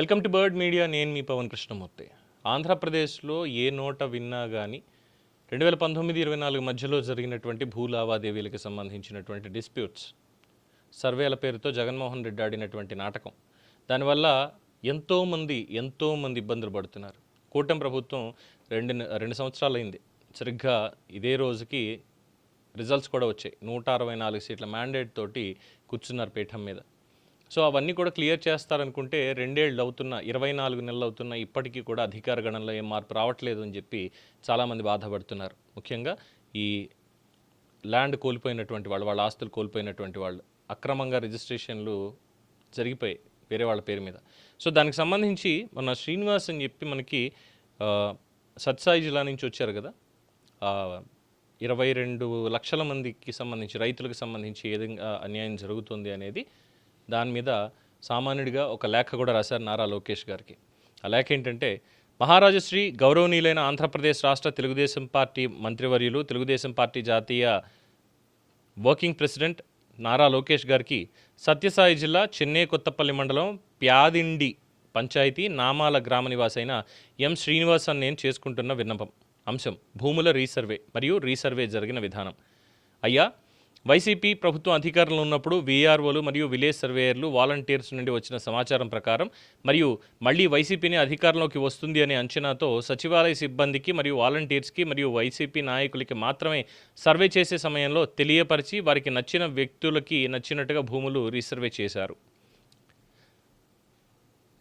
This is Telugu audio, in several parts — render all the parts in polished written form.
Welcome to bird media. నేను మీ పవన్ కృష్ణమూర్తి. ఆంధ్రప్రదేశ్లో ఏ నోట విన్నా కానీ 2019-24 మధ్యలో జరిగినటువంటి భూ లావాదేవీలకు సంబంధించినటువంటి డిస్ప్యూట్స్, సర్వేల పేరుతో జగన్మోహన్ రెడ్డి ఆడినటువంటి నాటకం, దానివల్ల ఎంతోమంది ఇబ్బందులు పడుతున్నారు. కూటమి ప్రభుత్వం రెండు సంవత్సరాలు అయింది. సరిగ్గా ఇదే రోజుకి రిజల్ట్స్ కూడా వచ్చాయి. 164 సీట్ల మ్యాండేట్ తోటి కూర్చున్నారు పీఠం మీద. సో అవన్నీ కూడా క్లియర్ చేస్తారనుకుంటే 2 ఏళ్ళు అవుతున్నా, 24 నెలలు అవుతున్నా, ఇప్పటికీ కూడా అధికార గణంలో ఏం మార్పు రావట్లేదు అని చెప్పి చాలామంది బాధపడుతున్నారు. ముఖ్యంగా ఈ ల్యాండ్ కోల్పోయినటువంటి వాళ్ళ ఆస్తులు కోల్పోయినటువంటి వాళ్ళు, అక్రమంగా రిజిస్ట్రేషన్లు జరిగిపోయాయి వేరే వాళ్ళ పేరు మీద. సో దానికి సంబంధించి మన శ్రీనివాస్ అని చెప్పి మనకి సత్సాయి జిల్లా నుంచి వచ్చారు కదా, 22 లక్షల మందికి సంబంధించి, రైతులకు సంబంధించి ఏ విధంగా అన్యాయం జరుగుతుంది అనేది దాని మీద సామాన్యుడిగా ఒక లేఖ కూడా రాశారు నారా లోకేష్ గారికి. ఆ లేఖ ఏంటంటే, మహారాజశ్రీ గౌరవనీయులైన ఆంధ్రప్రదేశ్ రాష్ట్ర తెలుగుదేశం పార్టీ మంత్రివర్యులు, తెలుగుదేశం పార్టీ జాతీయ వర్కింగ్ ప్రెసిడెంట్ నారా లోకేష్ గారికి సత్యసాయి జిల్లా చెన్నై కొత్తపల్లి మండలం ప్యాదిండి పంచాయతీ నామాల గ్రామ నివాసైన ఎం శ్రీనివాస్ అని నేను చేసుకుంటున్న విన్నపం. అంశం భూముల రీసర్వే మరియు రీసర్వే జరిగిన విధానం. అయ్యా, వైసీపీ ప్రభుత్వం అధికారంలో ఉన్నప్పుడు వీఆర్ఓలు మరియు విలేజ్ సర్వేయర్లు, వాలంటీర్స్ నుండి వచ్చిన సమాచారం ప్రకారం మరియు మళ్ళీ వైసీపీని అధికారంలోకి వస్తుంది అనే అంచనాతో సచివాలయ సిబ్బందికి మరియు వాలంటీర్స్కి మరియు వైసీపీ నాయకులకి మాత్రమే సర్వే చేసే సమయంలో తెలియపరిచి వారికి నచ్చిన వ్యక్తులకి నచ్చినట్టుగా భూములు రీసర్వే చేశారు.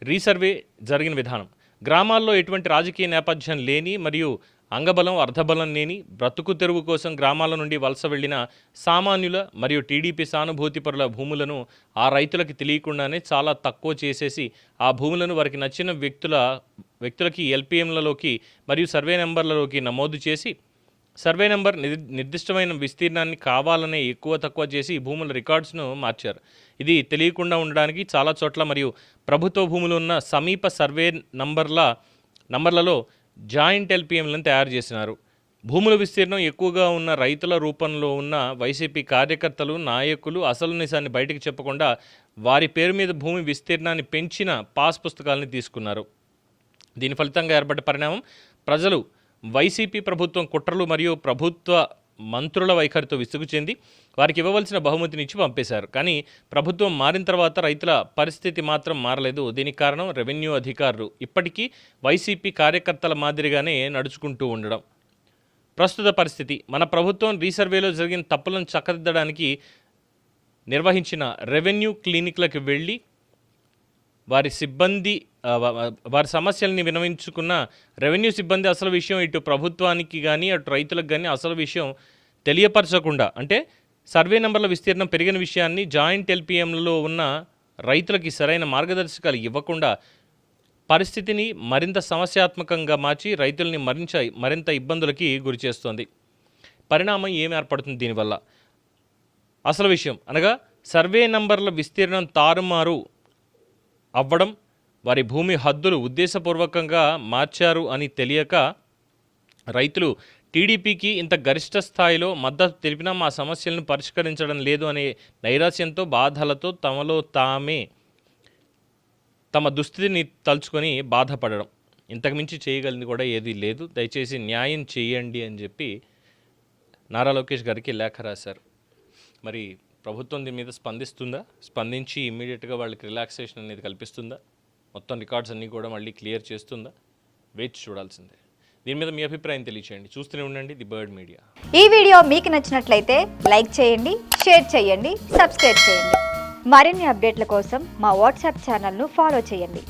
రీసర్వే జరిగిన విధానం: గ్రామాల్లో ఎటువంటి రాజకీయ నేపథ్యం లేని మరియు అంగబలం అర్ధబలం లేని, బ్రతుకు తెరువు కోసం గ్రామాల నుండి వలస వెళ్లిన సామాన్యుల మరియు టీడీపీ సానుభూతిపరుల భూములను ఆ రైతులకి తెలియకుండానే చాలా తక్కువ చేసేసి ఆ భూములను వారికి నచ్చిన వ్యక్తులకి ఎల్పిఎంలలోకి మరియు సర్వే నెంబర్లలోకి నమోదు చేసి, సర్వే నెంబర్ నిర్దిష్టమైన విస్తీర్ణాన్ని కావాలనే ఎక్కువ తక్కువ చేసి భూముల రికార్డ్స్ను మార్చారు. ఇది తెలియకుండా ఉండడానికి చాలా చోట్ల మరియు ప్రభుత్వ భూములు ఉన్న సమీప సర్వే నంబర్లలో జాయింట్ ఎల్పిఎంలను తయారు చేసినారు. భూముల విస్తీర్ణం ఎక్కువగా ఉన్న రైతుల రూపంలో ఉన్న వైసీపీ కార్యకర్తలు, నాయకులు అసలు నిజాన్ని బయటకు చెప్పకుండా వారి పేరు మీద భూమి విస్తీర్ణాన్ని పెంచిన పాస్ పుస్తకాలని తీసుకున్నారు. దీని ఫలితంగా ఏర్పడ్డ పరిణామం, ప్రజలు వైసీపీ ప్రభుత్వం కుట్రలు మరియు ప్రభుత్వ మంత్రుల వైఖరితో విసుగు చెంది వారికి ఇవ్వవలసిన బహుమతిని ఇచ్చి పంపేశారు. కానీ ప్రభుత్వం మారిన తర్వాత రైతుల పరిస్థితి మాత్రం మారలేదు. దీనికి కారణం రెవెన్యూ అధికారులు ఇప్పటికీ వైసీపీ కార్యకర్తల మాదిరిగానే నడుచుకుంటూ ఉండడం. ప్రస్తుత పరిస్థితి: మన ప్రభుత్వం రీసర్వేలో జరిగిన తప్పులను చక్కదిద్దడానికి నిర్వహించిన రెవెన్యూ క్లినిక్లకు వెళ్ళి వారి సమస్యల్ని వినవించుకున్న రెవెన్యూ సిబ్బంది అసలు విషయం ఇటు ప్రభుత్వానికి కానీ అటు రైతులకు కానీ అసలు విషయం తెలియపరచకుండా, అంటే సర్వే నెంబర్ల విస్తీర్ణం పెరిగిన విషయాన్ని జాయింట్ ఎల్పిఎంలలో ఉన్న రైతులకి సరైన మార్గదర్శకాలు ఇవ్వకుండా పరిస్థితిని మరింత సమస్యాత్మకంగా మార్చి రైతుల్ని మరింత ఇబ్బందులకి గురిచేస్తోంది. పరిణామం ఏమి ఏర్పడుతుంది దీనివల్ల? అసలు విషయం అనగా సర్వే నంబర్ల విస్తీర్ణం తారుమారు అవ్వడం, వారి భూమి హద్దులు ఉద్దేశపూర్వకంగా మార్చారు అని తెలియక రైతులు టీడీపీకి ఇంత గరిష్ట స్థాయిలో మద్దతు తెలిపినా మా సమస్యలను పరిష్కరించడం లేదు అనే నైరాశ్యంతో, బాధలతో తమలో తామే తమ దుస్థితిని తలుచుకొని బాధపడడం. ఇంతకుమించి చేయగలిగింది కూడా ఏదీ లేదు, దయచేసి న్యాయం చేయండి అని చెప్పి నారా లోకేష్ గారికి లేఖ రాశారు. మరి ప్రభుత్వం దీని మీద స్పందిస్తుందా? స్పందించి ఇమ్మీడియట్గా వాళ్ళకి రిలాక్సేషన్ అనేది కల్పిస్తుందా? మొత్తం రికార్డ్స్ అన్నీ కూడా మళ్ళీ క్లియర్ చేస్తుందా? వేచి చూడాల్సిందే. దీని మీద మీ అభిప్రాయం తెలియచేయండి. చూస్తూనే ఉండండి ది బర్డ్ మీడియా. ఈ వీడియో మీకు నచ్చినట్లయితే లైక్ చేయండి, షేర్ చేయండి, సబ్స్క్రైబ్ చేయండి. మరిన్ని అప్డేట్ల కోసం మా వాట్సాప్ ఛానల్ను ఫాలో చేయండి.